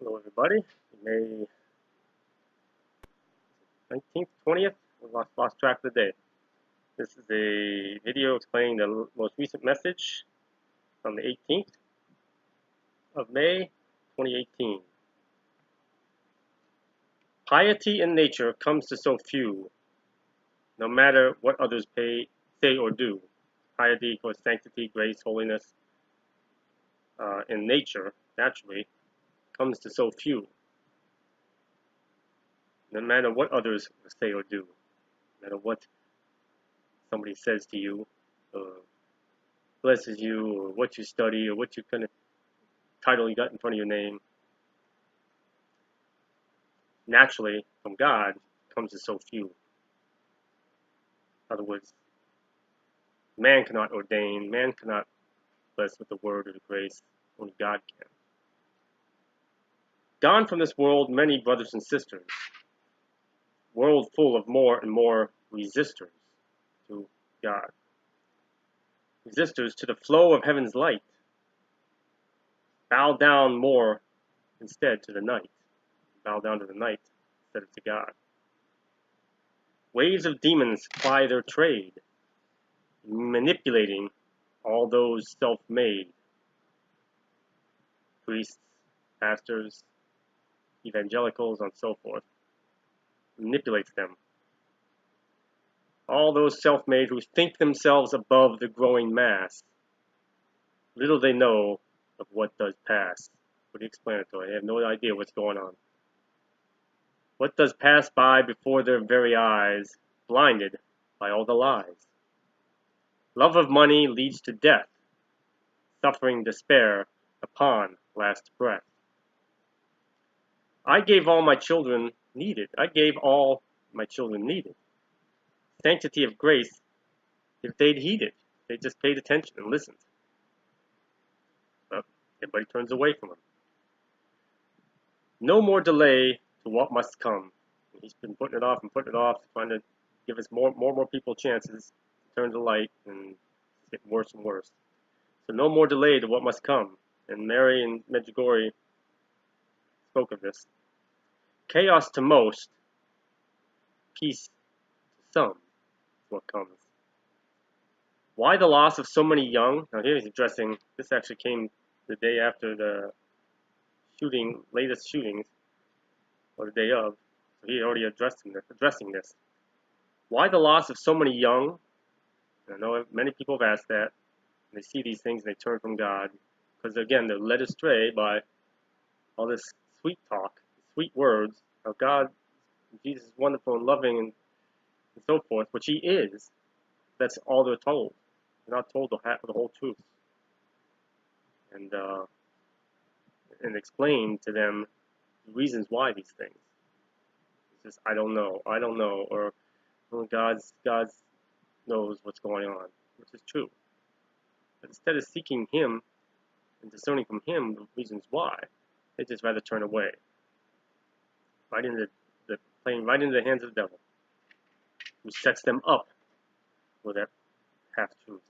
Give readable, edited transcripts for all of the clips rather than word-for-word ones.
Hello everybody, May 19th, 20th, we lost track of the day. This is a video explaining the most recent message on the 18th of May 2018. Piety in nature comes to so few, no matter what others say or do. Piety equals sanctity, grace, holiness in nature, naturally, comes to so few. No matter what others say or do, no matter what somebody says to you, blesses you, or what you study, or what you kind of title you got in front of your name, naturally from God comes to so few. In other words, man cannot ordain, man cannot bless with the word or the grace, only God can. Gone from this world, many brothers and sisters, world full of more and more resistors to God, resistors to the flow of heaven's light, bow down more instead to the night, bow down to the night instead of to God. Waves of demons ply their trade, manipulating all those self-made priests, pastors, evangelicals, and so forth, manipulates them. All those self-made who think themselves above the growing mass, little they know of what does pass. Pretty explanatory. They have no idea what's going on. What does pass by before their very eyes, blinded by all the lies? Love of money leads to death, suffering despair upon last breath. I gave all my children needed. I gave all my children needed. Sanctity of grace, if they'd heeded, they just paid attention and listened. But everybody turns away from him. No more delay to what must come. He's been putting it off and putting it off, trying to give us more people chances to turn to light, and it's getting worse and worse. So no more delay to what must come. And Mary and Medjugorje spoke of this. Chaos to most, peace to some, is what comes. Why the loss of so many young? Now here he's addressing, this actually came the day after the latest shootings, or the day of, so he already addressing this. Why the loss of so many young? I know many people have asked that, and they see these things and they turn from God, because again, they're led astray by all this sweet talk, sweet words of God. Jesus is wonderful and loving and so forth, which he is. That's all they're told. They're not told the whole truth. And explain to them the reasons why these things. It's just, I don't know, or well, God knows what's going on, which is true. But instead of seeking him and discerning from him the reasons why, they just rather turn away. Playing right into the hands of the devil, who sets them up with that half-truth.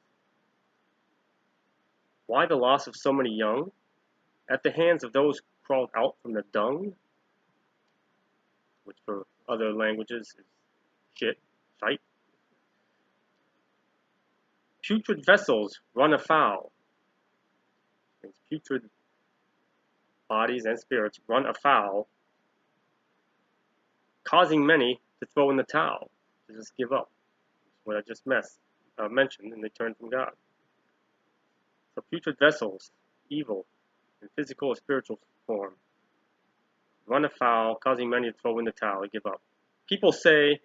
Why the loss of so many young? At the hands of those crawled out from the dung, which for other languages is shite. Putrid vessels run afoul. These putrid bodies and spirits run afoul, causing many to throw in the towel, to just give up. That's what I just mentioned, and they turn from God. So putrid vessels, evil, in physical or spiritual form, run afoul, causing many to throw in the towel and give up. People say,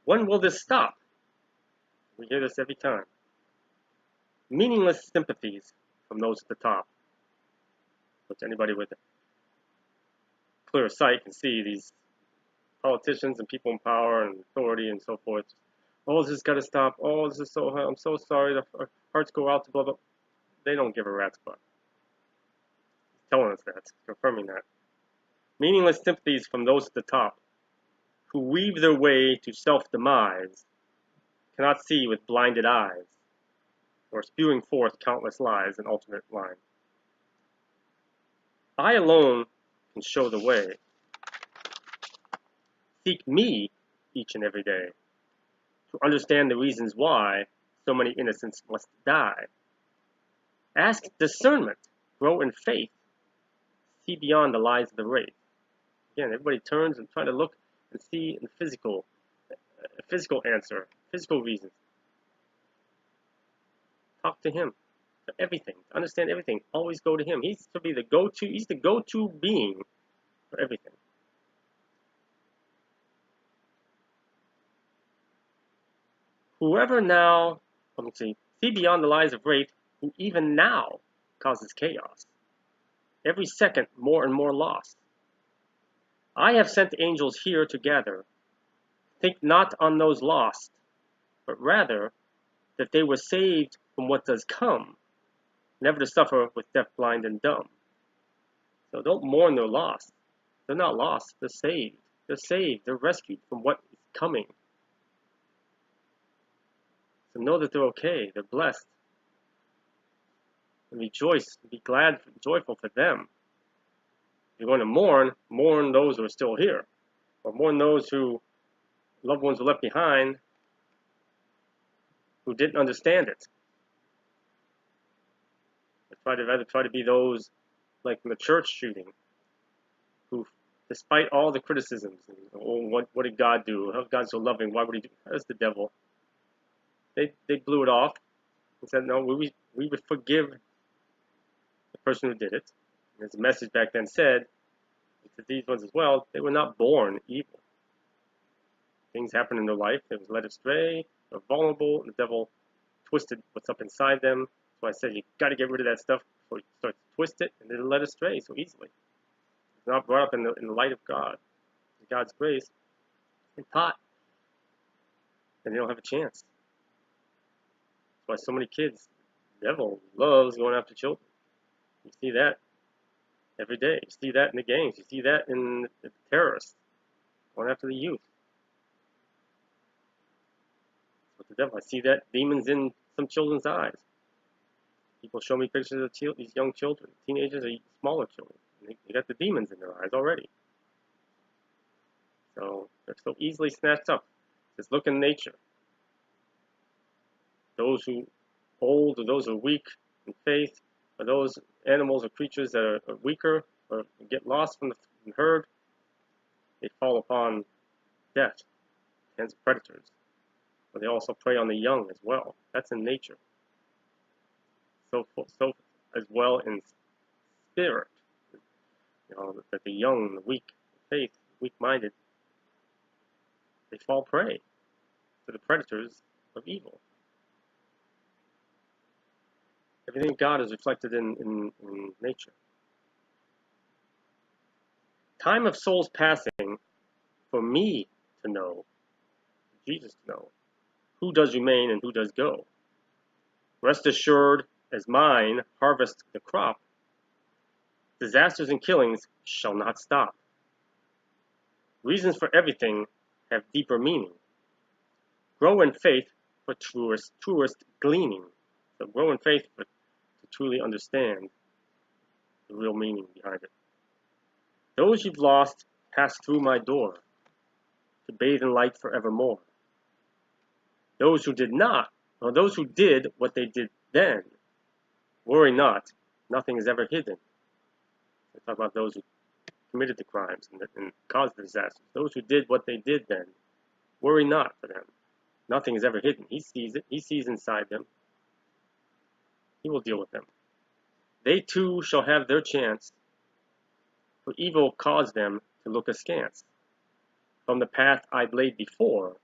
when will this stop? We hear this every time. Meaningless sympathies from those at the top, which anybody with clear sight can see these politicians and people in power and authority and so forth. Oh, this has got to stop. Oh, this is so, I'm so sorry. Our hearts go out to blah, blah. They don't give a rat's butt. He's telling us that, confirming that. Meaningless sympathies from those at the top, who weave their way to self-demise, cannot see with blinded eyes, or spewing forth countless lies and alternate line. I alone and show the way. Seek me each and every day to understand the reasons why so many innocents must die. Ask discernment, grow in faith, see beyond the lies of the wraith. Again, everybody turns and try to look and see in a physical answer, physical reasons. Talk to him for everything, to understand everything. Always go to him. He's to be the go-to. He's the go-to being for everything. Whoever now, see beyond the lies of wraith, who even now causes chaos. Every second more and more lost. I have sent angels here to gather. Think not on those lost, but rather that they were saved from what does come, never to suffer with deaf, blind, and dumb. So don't mourn their loss. They're not lost, they're saved. They're saved, they're rescued from what is coming. So know that they're okay, they're blessed. And rejoice, be glad, joyful for them. If you're going to mourn those who are still here. Or mourn those who loved ones were left behind who didn't understand it. Rather try to be those like in the church shooting, who, despite all the criticisms, what did God do? How is God so loving? Why would he do that? That's the devil. They blew it off and said, no, we would forgive the person who did it. And as the message back then said, to these ones as well, they were not born evil. Things happened in their life. They was led astray, they're vulnerable, and the devil twisted what's up inside them. So I said, you got to get rid of that stuff before you start to twist it, and it'll let astray so easily. It's not brought up in the light of God, God's grace, and taught, then they don't have a chance. That's why so many kids, the devil loves going after children. You see that every day. You see that in the gangs. You see that in the terrorists going after the youth. But the devil, I see that demons in some children's eyes. People show me pictures of these young children, teenagers or smaller children. They got the demons in their eyes already. So they're so easily snatched up. Just look in nature. Those who old or those who are weak in faith, or those animals or creatures that are weaker or get lost from the herd, they fall upon death, hence predators. But they also prey on the young as well. That's in nature. So as well in spirit, that the young, the weak, the faith, weak-minded, they fall prey to the predators of evil. Everything of God is reflected in nature. Time of souls passing for me to know, Jesus to know, who does remain and who does go. Rest assured, as mine harvest the crop, disasters and killings shall not stop. Reasons for everything have deeper meaning. Grow in faith for truest gleaning. So grow in faith to truly understand the real meaning behind it. Those you've lost pass through my door to bathe in light forevermore. Those who did not, or those who did what they did then, worry not, nothing is ever hidden. I talk about those who committed the crimes and caused the disasters. Those who did what they did then, worry not for them. Nothing is ever hidden. He sees it. He sees inside them. He will deal with them. They too shall have their chance, for evil caused them to look askance from the path I'd laid before,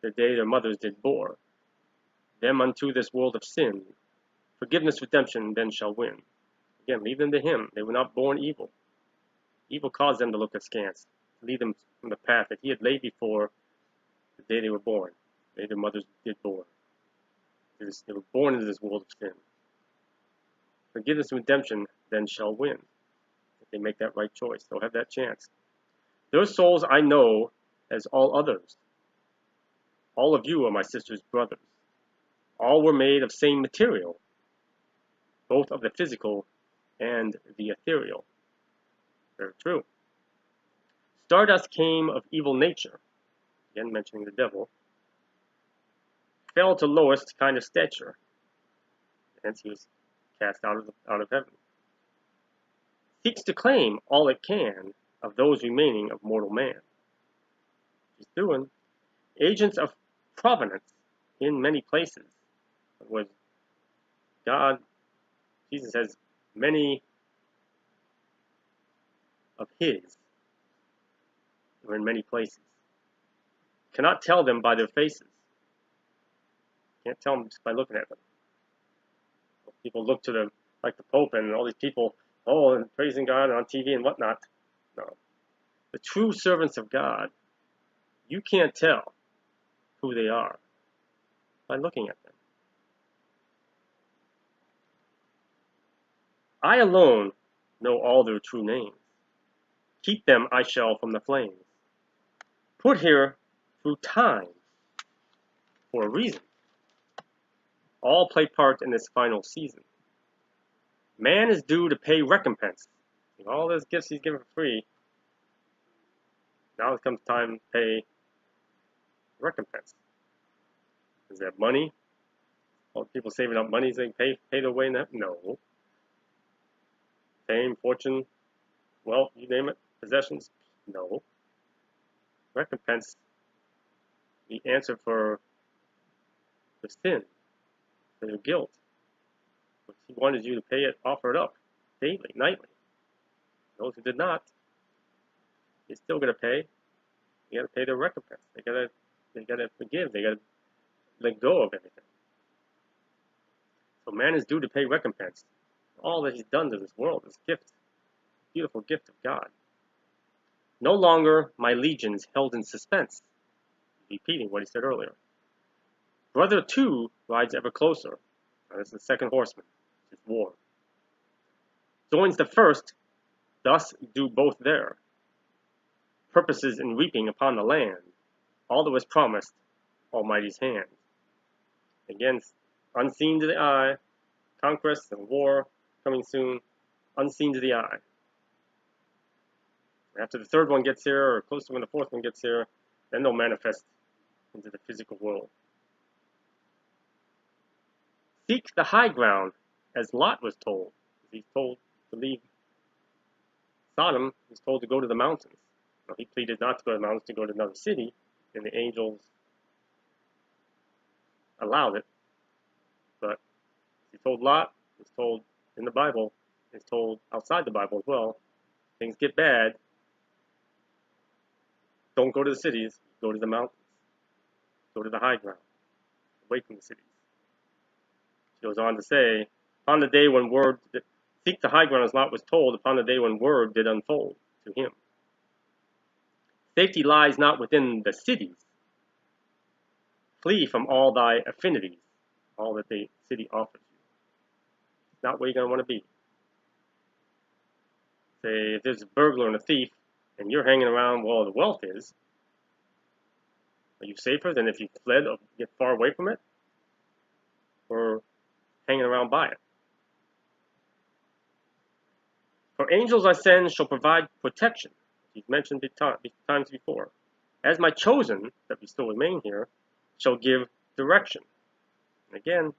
the day their mothers did bore them unto this world of sin. Forgiveness, redemption then shall win. Again, leave them to him. They were not born evil. Evil caused them to look askance, to lead them from the path that he had laid before the day they were born, the day their mothers did born. They were born into this world of sin. Forgiveness and redemption then shall win. If they make that right choice, they'll have that chance. Their souls I know as all others. All of you are my sister's brothers. All were made of same material, both of the physical and the ethereal. Very true. Stardust came of evil nature, again mentioning the devil, fell to lowest kind of stature, hence he was cast out of heaven. Seeks to claim all it can of those remaining of mortal man. He's doing agents of providence in many places. Was God, Jesus has many of his who are in many places. Cannot tell them by their faces. Can't tell them just by looking at them. People look to them like the Pope and all these people, and praising God on TV and whatnot. No. The true servants of God, you can't tell who they are by looking at them. I alone know all their true names. Keep them I shall from the flames. Put here through time for a reason. All play part in this final season. Man is due to pay recompense. All those gifts he's given for free, now it comes time to pay recompense. Is that money? All the people saving up money saying pay their way in that? No. Fame, fortune, wealth, you name it, possessions? No. Recompense, the answer for the sin, for the guilt. He wanted you to pay it, offer it up, daily, nightly. Those who did not, they're still going to pay. They got to pay their recompense. They got to forgive. They got to let go of everything. So man is due to pay recompense. All that he's done to this world, this gift, beautiful gift of God. No longer my legions held in suspense. Repeating what he said earlier. Brother too rides ever closer. Now, this is the second horseman. It's war. Joins the first, thus do both there. Purposes in reaping upon the land, all that was promised, Almighty's hand. Again, unseen to the eye, conquest and war coming soon, unseen to the eye. After the third one gets here, or close to when the fourth one gets here, then they'll manifest into the physical world. Seek the high ground, as Lot was told. He's told to leave Sodom. He's told to go to the mountains. Now, he pleaded not to go to the mountains, to go to another city, and the angels allowed it. But he told Lot, he's told in the Bible, he's told outside the Bible as well, things get bad, don't go to the cities, go to the mountains. Go to the high ground, away from the cities. She goes on to say, upon the day when word, seek the high ground as Lot was told, upon the day when word did unfold to him. Safety lies not within the cities. Flee from all thy affinities, all that the city offers you. It's not where you're going to want to be. Say, if there's a burglar and a thief, and you're hanging around where all the wealth is, are you safer than if you fled or get far away from it? Or hanging around by it? For angels I send shall provide protection. He's mentioned times before. As my chosen, that we still remain here, shall give direction. And again,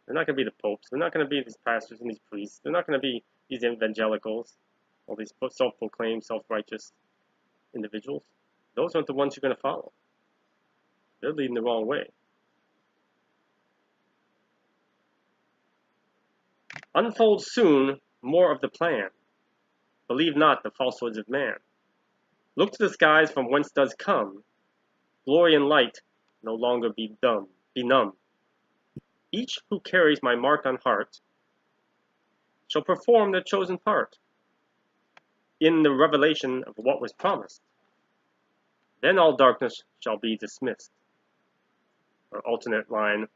they're not going to be the popes. They're not going to be these pastors and these priests. They're not going to be these evangelicals, all these self-proclaimed, self-righteous individuals. Those aren't the ones you're going to follow. They're leading the wrong way. Unfold soon more of the plan. Believe not the falsehoods of man. Look to the skies from whence does come. Glory and light no longer be numb. Each who carries my mark on heart shall perform their chosen part in the revelation of what was promised. Then all darkness shall be dismissed. Or alternate line,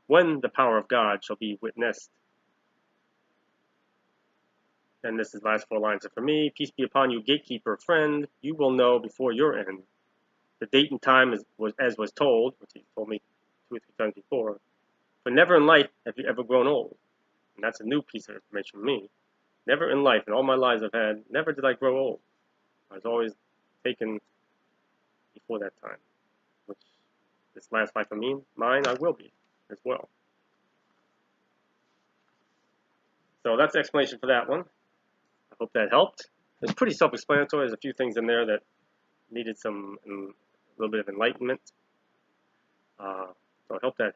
when the power of God shall be witnessed. And this is the last four lines are for me. Peace be upon you, gatekeeper, friend. You will know before your end. The date and time as was told, which he told me 2 or 3 times before. For never in life have you ever grown old. And that's a new piece of information for me. Never in life, in all my lives I've had, never did I grow old. I was always taken before that time, which this last life of mine, I will be as well. So that's the explanation for that one. I hope that helped. It's pretty self-explanatory. There's a few things in there that needed a little bit of enlightenment. So I hope that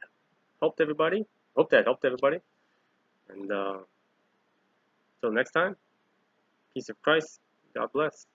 helped everybody. And until next time, peace of Christ. God bless.